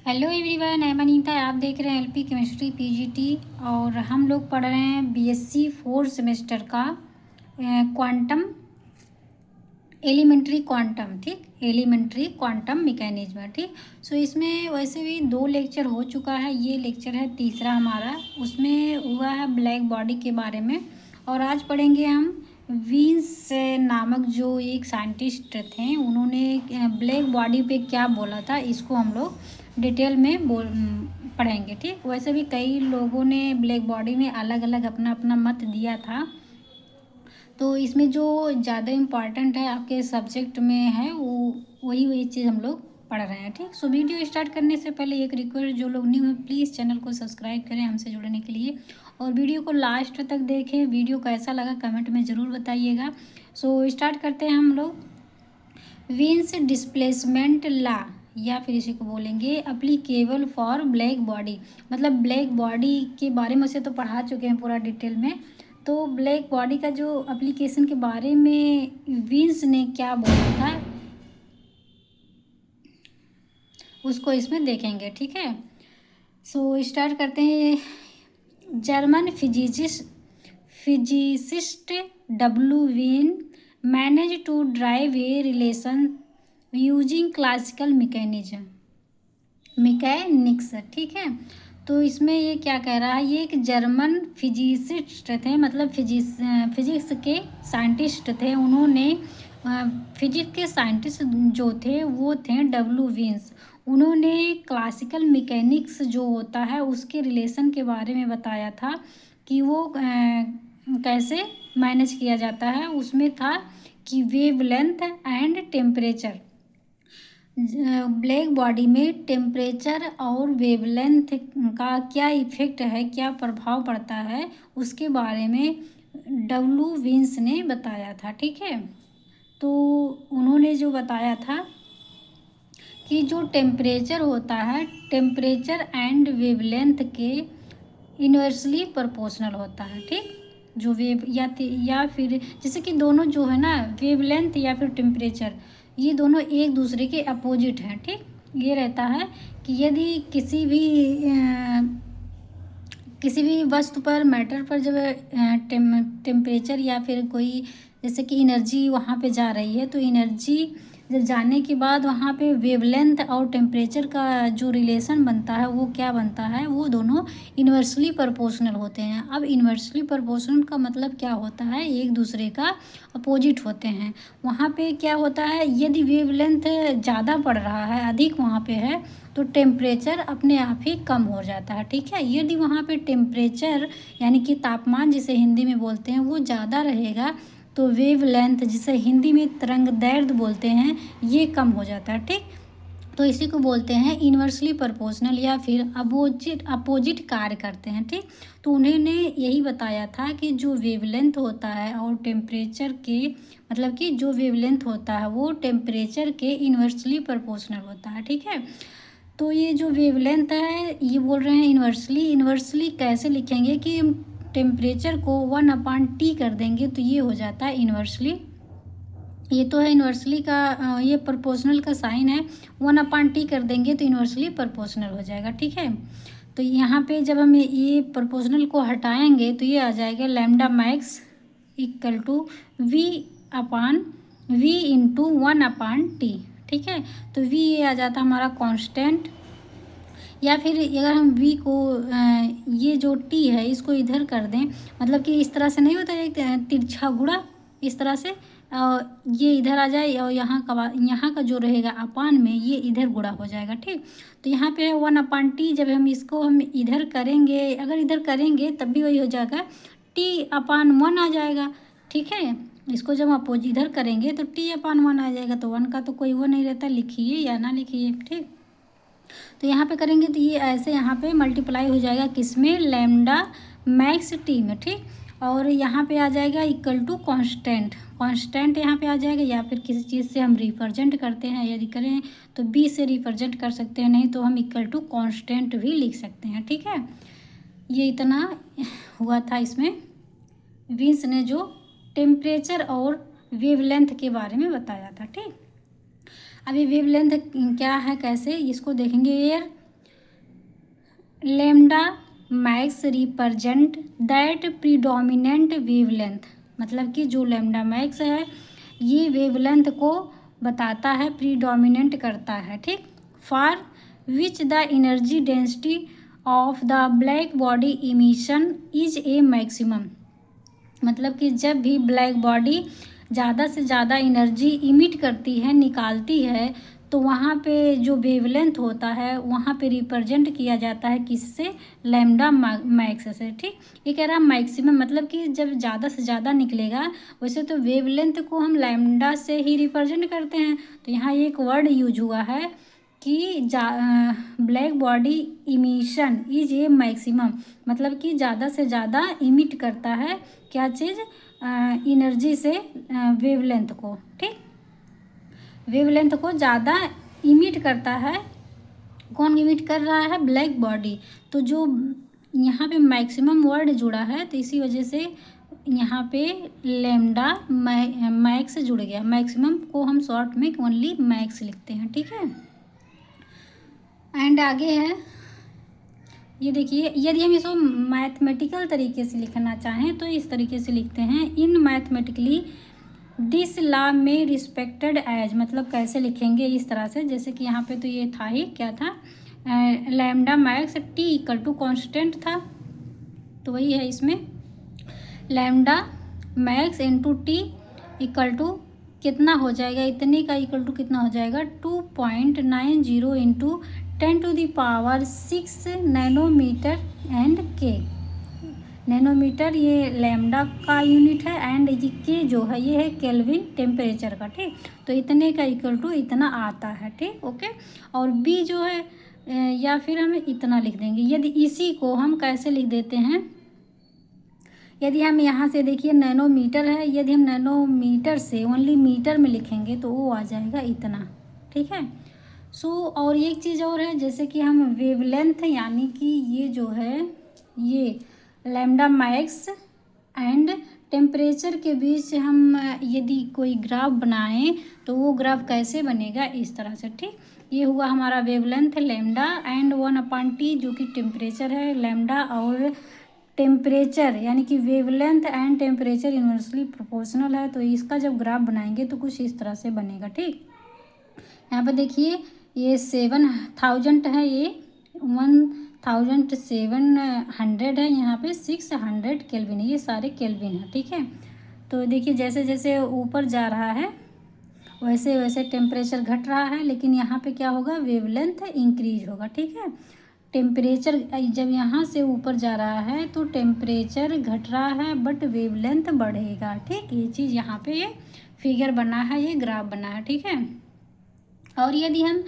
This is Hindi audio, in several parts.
हेलो एवरीवन, मैं अनीता। आप देख रहे हैं एलपी केमिस्ट्री पीजीटी और हम लोग पढ़ रहे हैं बीएससी फोर्थ सेमेस्टर का क्वांटम एलिमेंट्री क्वांटम। ठीक, एलिमेंट्री क्वांटम मैकेनिज्म। ठीक, सो इसमें वैसे भी 2 लेक्चर हो चुका है, ये लेक्चर है तीसरा हमारा। उसमें हुआ है ब्लैक बॉडी के बारे में और आज पढ़ेंगे हम वीन्स नामक जो एक साइंटिस्ट थे, उन्होंने ब्लैक बॉडी पे क्या बोला था, इसको हम लोग डिटेल में पढ़ेंगे। ठीक, वैसे भी कई लोगों ने ब्लैक बॉडी में अलग अलग अपना अपना मत दिया था, तो इसमें जो ज़्यादा इम्पॉर्टेंट है आपके सब्जेक्ट में है वो वही चीज़ हम लोग पढ़ रहे हैं। ठीक, सो वीडियो स्टार्ट करने से पहले एक रिक्वेस्ट, जो लोग न्यू हैं प्लीज़ चैनल को सब्सक्राइब करें हमसे जुड़ने के लिए और वीडियो को लास्ट तक देखें। वीडियो कैसा लगा कमेंट में ज़रूर बताइएगा। सो स्टार्ट करते हैं हम लोग। वीन्स डिस्प्लेसमेंट लॉ, या फिर इसी को बोलेंगे एप्लीकेबल फॉर ब्लैक बॉडी। मतलब ब्लैक बॉडी के बारे में से तो पढ़ा चुके हैं पूरा डिटेल में, तो ब्लैक बॉडी का जो एप्लीकेशन के बारे में वीन्स ने क्या बोला था उसको इसमें देखेंगे। ठीक है, सो स्टार्ट करते हैं। German physicist W Wien manage to derive a relation using classical mechanics. ठीक है, तो इसमें ये क्या कह रहा है, ये एक जर्मन फिजिसिस्ट थे, मतलब फिजिक्स के साइंटिस्ट थे। उन्होंने फिजिक्स के साइंटिस्ट जो थे वो थे डब्ल्यू वीन्स। उन्होंने क्लासिकल मैकेनिक्स जो होता है उसके रिलेशन के बारे में बताया था कि वो कैसे मैनेज किया जाता है। उसमें था कि wavelength and temperature, black body में टेम्परेचर और वेवलेंथ का क्या इफ़ेक्ट है, क्या प्रभाव पड़ता है, उसके बारे में डब्ल्यू वीन्स ने बताया था। ठीक है, तो उन्होंने जो बताया था कि जो टेम्परेचर होता है, टेम्परेचर एंड वेवलेंथ के इन्वर्सली प्रोपोर्शनल होता है। ठीक, जो वेव या फिर जैसे कि दोनों जो है ना, वेवलेंथ या फिर टेम्परेचर, ये दोनों एक दूसरे के अपोजिट हैं। ठीक, ये रहता है कि यदि किसी भी वस्तु पर, मैटर पर जब टेम्परेचर या फिर कोई जैसे कि एनर्जी वहाँ पे जा रही है, तो एनर्जी जब जाने के बाद वहाँ पे वेवलेंथ और टेम्परेचर का जो रिलेशन बनता है वो क्या बनता है, वो दोनों इन्वर्सली प्रोपोर्शनल होते हैं। अब इन्वर्सली प्रोपोर्शनल का मतलब क्या होता है, एक दूसरे का अपोजिट होते हैं। वहाँ पे क्या होता है, यदि वेवलेंथ ज़्यादा पड़ रहा है, अधिक वहाँ पे है, तो टेम्परेचर अपने आप ही कम हो जाता है। ठीक है, यदि वहाँ पे टेम्परेचर यानी कि तापमान जिसे हिंदी में बोलते हैं वो ज़्यादा रहेगा, तो वेवलेंथ जिसे हिंदी में तरंगदैर्घ्य बोलते हैं ये कम हो जाता है। ठीक, तो इसी को बोलते हैं इन्वर्सली प्रोपोर्शनल या फिर अपोजिट कार्य करते हैं। ठीक, तो उन्होंने यही बताया था कि जो वेवलेंथ होता है और टेम्परेचर के, मतलब कि जो वेवलेंथ होता है वो टेम्परेचर के इन्वर्सली प्रोपोर्शनल होता है। ठीक है, तो ये जो वेवलेंथ है ये बोल रहे हैं इन्वर्सली कैसे लिखेंगे कि टेम्परेचर को 1/T कर देंगे तो ये हो जाता है इन्वर्सली। ये तो है इन्वर्सली का, ये प्रोपोर्शनल का साइन है, 1/T कर देंगे तो इन्वर्सली प्रोपोर्शनल हो जाएगा। ठीक है, तो यहाँ पे जब हम ये प्रोपोर्शनल को हटाएंगे तो ये आ जाएगा lambda max equal to V into 1/T। ठीक है, तो V ये आ जाता है हमारा कांस्टेंट, या फिर अगर हम V को ये जो T है इसको इधर कर दें, मतलब कि इस तरह से नहीं होता एक तिरछा गुणा, इस तरह से ये इधर आ जाए और यहाँ का जो रहेगा अपान में ये इधर गुणा हो जाएगा। ठीक, तो यहाँ पे 1/T, जब हम इधर करेंगे, अगर इधर करेंगे तब भी वही हो जाएगा, T/1 आ जाएगा। ठीक है, इसको जब अपोजिट इधर करेंगे तो T/1 आ जाएगा, तो 1 का तो कोई वो नहीं रहता, लिखिए या ना लिखिए। ठीक, तो यहाँ पे करेंगे तो ये ऐसे यहाँ पे मल्टीप्लाई हो जाएगा, किसमें, लैम्डा मैक्स T में। ठीक, और यहाँ पे आ जाएगा इक्वल टू कांस्टेंट यहाँ पे आ जाएगा, या फिर किसी चीज़ से हम रिप्रेजेंट करते हैं, यदि करें तो B से रिप्रेजेंट कर सकते हैं, नहीं तो हम इक्वल टू कांस्टेंट भी लिख सकते हैं। ठीक है, ये इतना हुआ था इसमें वीन्स ने जो टेम्परेचर और वेवलेंथ के बारे में बताया था। ठीक, अभी वेवलेंथ क्या है, कैसे इसको देखेंगे। Air lambda max represent that predominant wavelength, मतलब कि जो लैम्डा मैक्स है ये वेवलेंथ को बताता है, प्रीडोमिनेंट करता है, ठीक। For which the energy density of the black body emission is a maximum, मतलब कि जब भी ब्लैक बॉडी ज़्यादा से ज़्यादा एनर्जी इमिट करती है, निकालती है, तो वहाँ पे जो वेवलेंथ होता है वहाँ पे रिप्रेजेंट किया जाता है किससे, लैम्डा मैक्स से, ठीक। ये कह रहा है मैक्सिमम, मतलब कि जब ज़्यादा से ज़्यादा निकलेगा, वैसे तो वेवलेंथ को हम लैम्डा से ही रिप्रेजेंट करते हैं, तो यहाँ एक वर्ड यूज हुआ है कि black body emission is a maximum, मतलब कि ज़्यादा से ज़्यादा इमिट करता है क्या चीज़, एनर्जी से वेवलेंथ को, ठीक। वेवलेंथ को ज़्यादा इमिट करता है, कौन इमिट कर रहा है, ब्लैक बॉडी। तो जो यहाँ पे मैक्सिमम वर्ड जुड़ा है तो इसी वजह से यहाँ पे लैम्डा मैक्स जुड़ गया, मैक्सिमम को हम शॉर्ट में ओनली मैक्स लिखते हैं, ठीक है। एंड आगे है, ये देखिए, यदि हम इसको मैथमेटिकल तरीके से लिखना चाहें तो इस तरीके से लिखते हैं, इन मैथमेटिकली दिस लॉ में रिस्पेक्टेड एज, मतलब कैसे लिखेंगे इस तरह से, जैसे कि यहाँ पे तो ये था ही, क्या था, lambda max T equal to constant था, तो वही है इसमें lambda max into T equal to कितना हो जाएगा, इतने का इक्वल टू कितना हो जाएगा, 2.90 इंटू 10⁻6 नैनोमीटर एंड के। नैनोमीटर ये लैम्डा का यूनिट है एंड ये के जो है ये है केल्विन टेम्परेचर का, ठीक। तो इतने का इक्वल टू इतना आता है, ठीक, ओके। और बी जो है या फिर हम इतना लिख देंगे। यदि इसी को हम कैसे लिख देते हैं, यदि हम यहाँ से देखिए नैनोमीटर है, यदि हम नैनोमीटर से ओनली मीटर में लिखेंगे तो वो आ जाएगा इतना, ठीक है। और एक चीज़ और है, जैसे कि हम वेवलेंथ यानी कि ये जो है ये लैम्डा मैक्स एंड टेम्परेचर के बीच हम यदि कोई ग्राफ बनाएं तो वो ग्राफ कैसे बनेगा, इस तरह से, ठीक। ये हुआ हमारा वेवलेंथ लैम्डा एंड 1/T जो कि टेम्परेचर है, लैम्डा और टेम्परेचर यानी कि wavelength and temperature inversely proportional है, तो इसका जब ग्राफ बनाएंगे तो कुछ इस तरह से बनेगा, ठीक। यहाँ पे देखिए ये 7000 है, ये 1700 है, यहाँ पे 600 केल्विन है, ये सारे केल्विन है, ठीक है। तो देखिए जैसे जैसे ऊपर जा रहा है वैसे वैसे टेम्परेचर घट रहा है, लेकिन यहाँ पे क्या होगा, वेवलेंथ इंक्रीज होगा, ठीक है। टेम्परेचर जब यहाँ से ऊपर जा रहा है तो टेम्परेचर घट रहा है बट वेवलेंथ बढ़ेगा, ठीक। ये चीज़ यहाँ पे ये फिगर बना है, ये ग्राफ बना है, ठीक है। और यदि हम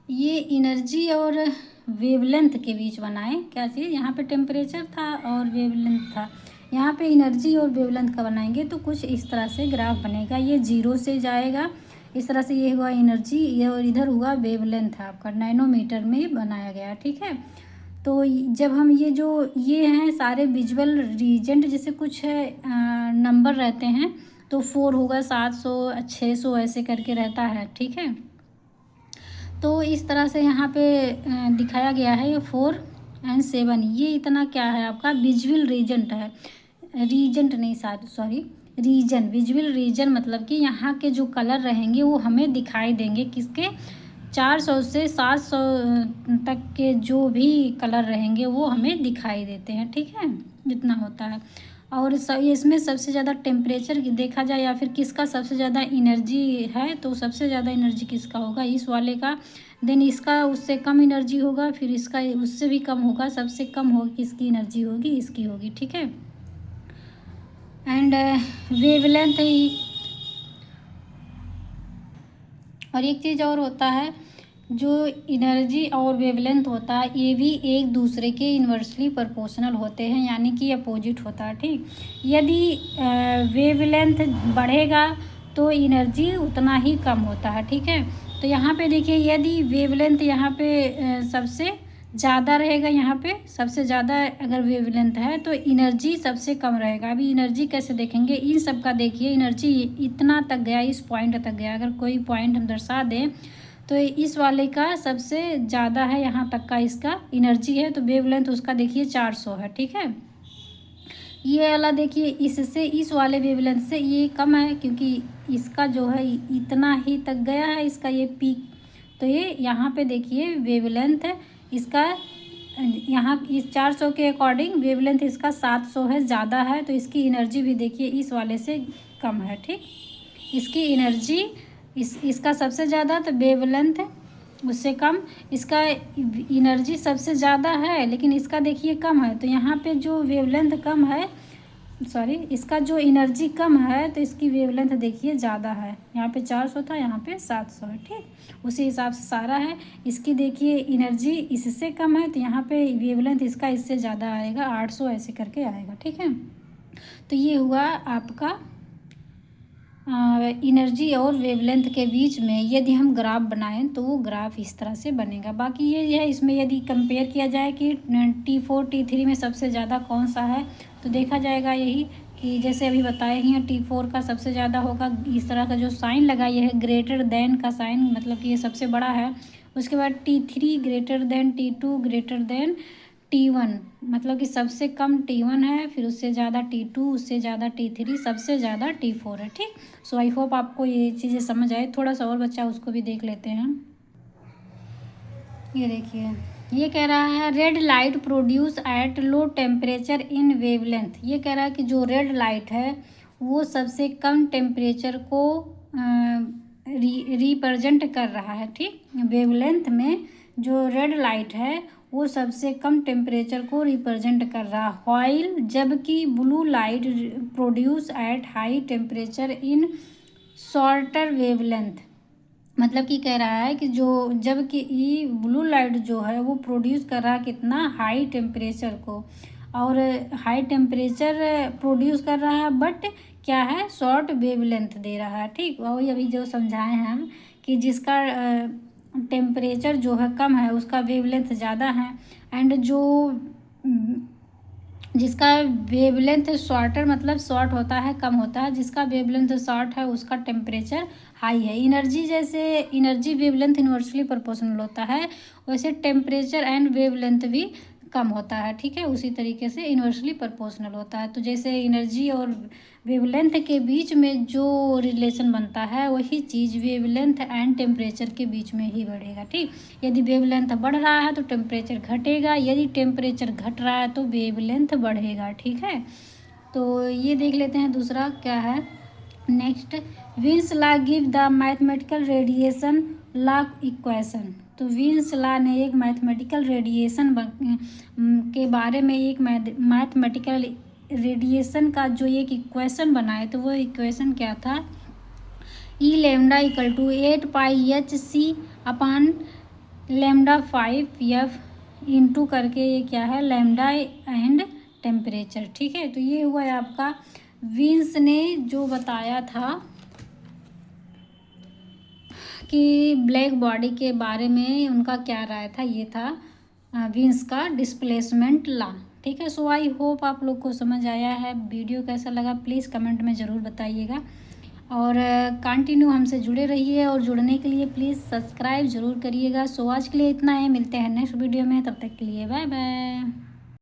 ये एनर्जी और वेवलेंथ के बीच बनाएं, क्या चीज़, यहाँ पे टेम्परेचर था और वेवलेंथ था, यहाँ पे एनर्जी और वेवलेंथ का बनाएंगे तो कुछ इस तरह से ग्राफ बनेगा। ये 0 से जाएगा इस तरह से, ये हुआ एनर्जी, ये और इधर हुआ वेवलेंथ आपका, नैनोमीटर में बनाया गया, ठीक है। तो जब हम ये हैं सारे विजुअल रीजेंट, जैसे कुछ नंबर रहते हैं तो 4 होगा, 700 600 ऐसे करके रहता है, ठीक है। तो इस तरह से यहाँ पे दिखाया गया है, ये 4 और 7, ये इतना क्या है आपका विजुअल रीजेंट है, रीजेंट नहीं सॉरी रीजन, विजुअल रीजन, मतलब कि यहाँ के जो कलर रहेंगे वो हमें दिखाई देंगे, किसके, 400 से 700 तक के जो भी कलर रहेंगे वो हमें दिखाई देते हैं, ठीक है, जितना होता है। और इसमें सबसे ज़्यादा टेम्परेचर देखा जाए या फिर किसका सबसे ज़्यादा एनर्जी है, तो सबसे ज़्यादा एनर्जी किसका होगा, इस वाले का, देन इसका उससे कम एनर्जी होगा, फिर इसका उससे भी कम होगा, सबसे कम होगी किसकी एनर्जी होगी, इसकी होगी, ठीक है। एंड वेवलेंथ ही, और एक चीज़ और होता है, जो एनर्जी और वेवलेंथ होता है ये भी एक दूसरे के इन्वर्सली प्रोपोर्शनल होते हैं, यानी कि अपोजिट होता है, ठीक। यदि वेवलेंथ बढ़ेगा तो एनर्जी उतना ही कम होता है, ठीक है। तो यहाँ पे देखिए यदि वेवलेंथ यहाँ पे सबसे ज़्यादा रहेगा, यहाँ पे सबसे ज़्यादा अगर वेवलेंथ है तो एनर्जी सबसे कम रहेगा। अभी एनर्जी कैसे देखेंगे, इन सब का देखिए एनर्जी इतना तक गया, इस पॉइंट तक गया, अगर कोई पॉइंट हम दर्शा दें तो इस वाले का सबसे ज़्यादा है, यहाँ तक का इसका एनर्जी है, तो वेवलेंथ उसका देखिए 400 है। ठीक है, ये वाला देखिए इससे, इस वाले वेवलेंथ से ये कम है, क्योंकि इसका जो है इतना ही तक गया है इसका ये पीक। तो ये यहाँ पे देखिए वेवलेंथ है इसका, यहाँ इस 400 के अकॉर्डिंग वेवलेंथ इसका 700 है, ज़्यादा है। तो इसकी एनर्जी भी देखिए इस वाले से कम है। ठीक, इसकी एनर्जी इसका सबसे ज़्यादा, तो वेवलेंथ उससे कम, इसका एनर्जी सबसे ज़्यादा है लेकिन इसका देखिए कम है। तो यहाँ पे जो वेवलेंथ कम है, सॉरी, इसका जो एनर्जी कम है तो इसकी वेवलेंथ देखिए ज़्यादा है। यहाँ पे 400 था, यहाँ पे 700 है। ठीक, उसी हिसाब से सारा है। इसकी देखिए एनर्जी इससे कम है, तो यहाँ पे वेवलेंथ इसका इससे ज़्यादा आएगा, 800 ऐसे करके आएगा। ठीक है, तो ये हुआ आपका एनर्जी और वेवलेंथ के बीच में यदि हम ग्राफ बनाएं तो वो ग्राफ इस तरह से बनेगा। बाकी ये है, इसमें यदि कंपेयर किया जाए कि T4 T3 में सबसे ज़्यादा कौन सा है, तो देखा जाएगा यही कि जैसे अभी बताए ही हैं, T4 का सबसे ज़्यादा होगा। इस तरह का जो साइन लगाइए है ग्रेटर देन का साइन, मतलब कि ये सबसे बड़ा है। उसके बाद T3 greater than T2 greater than T1, मतलब कि सबसे कम T1 है, फिर उससे ज़्यादा T2, उससे ज़्यादा T3, सबसे ज़्यादा T4 है। ठीक, सो आई होप आपको ये चीज़ें समझ आए। थोड़ा सा और बच्चा उसको भी देख लेते हैं। ये देखिए, ये कह रहा है red light produce at low temperature in wavelength. ये कह रहा है कि जो रेड लाइट है वो सबसे कम टेम्परेचर को रिप्रेजेंट कर रहा है। ठीक, वेवलेंथ में जो रेड लाइट है वो सबसे कम टेम्परेचर को रिप्रेजेंट कर रहा है, व्हाइल जबकि blue light produce at high temperature in shorter wavelength. मतलब कि कह रहा है कि जो जबकि ये ब्लू लाइट जो है वो प्रोड्यूस कर रहा है कितना, हाई टेम्परेचर को, और हाई टेम्परेचर प्रोड्यूस कर रहा है, बट क्या है, शॉर्ट वेवलेंथ दे रहा है। ठीक, वही अभी जो समझाए हैं हम कि जिसका टेम्परेचर जो है कम है उसका वेवलेंथ ज़्यादा है, एंड जो जिसका वेवलेंथ शॉर्टर, मतलब शॉर्ट होता है, कम होता है, जिसका वेवलेंथ शॉर्ट है उसका टेम्परेचर हाई है। एनर्जी, जैसे एनर्जी वेवलेंथ इन्वर्सली प्रोपोर्शनल होता है, वैसे टेम्परेचर एंड वेवलेंथ भी कम होता है। ठीक है, उसी तरीके से इन्वर्सली प्रोपोर्शनल होता है। तो जैसे एनर्जी और वेवलेंथ के बीच में जो रिलेशन बनता है वही चीज़ वेवलेंथ एंड टेम्परेचर के बीच में ही बढ़ेगा। ठीक, यदि वेवलेंथ बढ़ रहा है तो टेम्परेचर घटेगा, यदि टेम्परेचर घट रहा है तो वेवलेंथ बढ़ेगा। ठीक है, तो ये देख लेते हैं दूसरा क्या है next. Wins law give the mathematical radiation law equation. तो विन्स लॉ ने एक मैथमेटिकल रेडिएशन के बारे में एक मैथमेटिकल रेडिएशन का जो एक इक्वेशन बनाए, तो वो इक्वेशन क्या था, E lambda equal to 8πhc upon lambda 5f into करके ये क्या है, लेमडा एंड टेम्परेचर। ठीक है, तो ये हुआ है आपका विन्स ने जो बताया था कि ब्लैक बॉडी के बारे में उनका क्या राय था, ये था विन्स का डिस्प्लेसमेंट लॉ। ठीक है, सो आई होप आप लोग को समझ आया है। वीडियो कैसा लगा प्लीज़ कमेंट में ज़रूर बताइएगा, और कंटिन्यू हमसे जुड़े रहिए, और जुड़ने के लिए प्लीज़ सब्सक्राइब ज़रूर करिएगा। सो आज के लिए इतना है, मिलते हैं नेक्स्ट वीडियो में, तब तक के लिए बाय बाय।